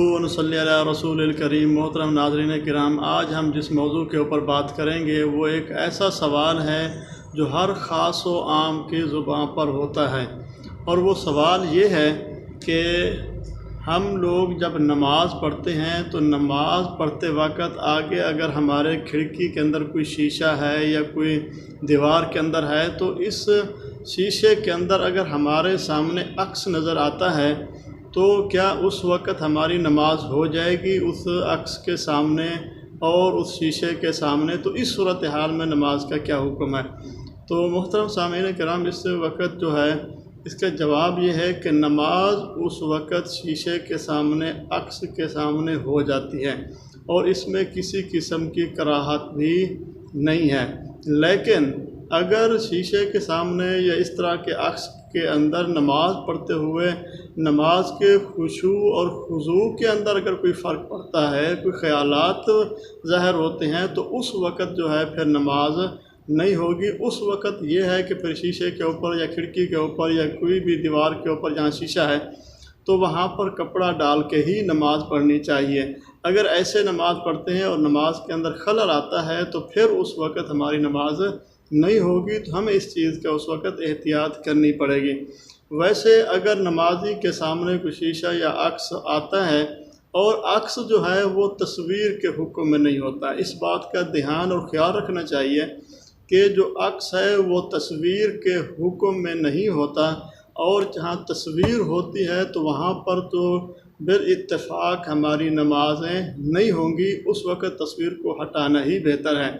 ونصلی علی رسول الکریم۔ محترم ناظرین کرام، آج ہم جس موضوع کے اوپر بات کریں گے وہ ایک ایسا سوال ہے جو ہر خاص و عام کی زبان پر ہوتا ہے، اور وہ سوال یہ ہے کہ ہم لوگ جب نماز پڑھتے ہیں تو نماز پڑھتے وقت آگے اگر ہمارے کھڑکی کے اندر کوئی شیشہ ہے یا کوئی دیوار کے اندر ہے تو اس شیشے کے اندر اگر ہمارے سامنے عکس نظر آتا ہے تو کیا اس وقت ہماری نماز ہو جائے گی اس عکس کے سامنے اور اس شیشے کے سامنے؟ تو اس صورتحال میں نماز کا کیا حکم ہے؟ تو محترم سامعین کرام، اس وقت جو ہے اس کا جواب یہ ہے کہ نماز اس وقت شیشے کے سامنے، عکس کے سامنے ہو جاتی ہے، اور اس میں کسی قسم کی کراہت بھی نہیں ہے۔ لیکن اگر شیشے کے سامنے یا اس طرح کے عکس کے اندر نماز پڑھتے ہوئے نماز کے خشوع اور خضوع کے اندر اگر کوئی فرق پڑتا ہے، کوئی خیالات ظاہر ہوتے ہیں، تو اس وقت جو ہے پھر نماز نہیں ہوگی۔ اس وقت یہ ہے کہ پھر شیشے کے اوپر یا کھڑکی کے اوپر یا کوئی بھی دیوار کے اوپر جہاں شیشہ ہے تو وہاں پر کپڑا ڈال کے ہی نماز پڑھنی چاہیے۔ اگر ایسے نماز پڑھتے ہیں اور نماز کے اندر خلل آتا ہے تو پھر اس وقت ہماری نماز نہیں ہوگی، تو ہمیں اس چیز کا اس وقت احتیاط کرنی پڑے گی۔ ویسے اگر نمازی کے سامنے کوئی شیشہ یا عکس آتا ہے اور عکس جو ہے وہ تصویر کے حکم میں نہیں ہوتا، اس بات کا دھیان اور خیال رکھنا چاہیے کہ جو عکس ہے وہ تصویر کے حکم میں نہیں ہوتا، اور جہاں تصویر ہوتی ہے تو وہاں پر تو بالاتفاق ہماری نمازیں نہیں ہوں گی، اس وقت تصویر کو ہٹانا ہی بہتر ہے۔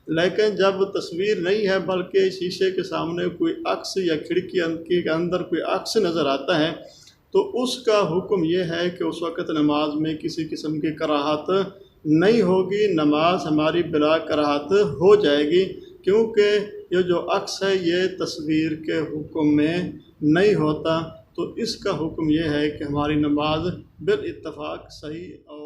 لیکن جب تصویر نہیں ہے بلکہ شیشے کے سامنے کوئی عکس یا کھڑکی کے اندر کوئی عکس نظر آتا ہے تو اس کا حکم یہ ہے کہ اس وقت نماز میں کسی قسم کی کراہت نہیں ہوگی، نماز ہماری بلا کراہت ہو جائے گی، کیونکہ یہ جو عکس ہے یہ تصویر کے حکم میں نہیں ہوتا۔ تو اس کا حکم یہ ہے کہ ہماری نماز بالاتفاق صحیح اور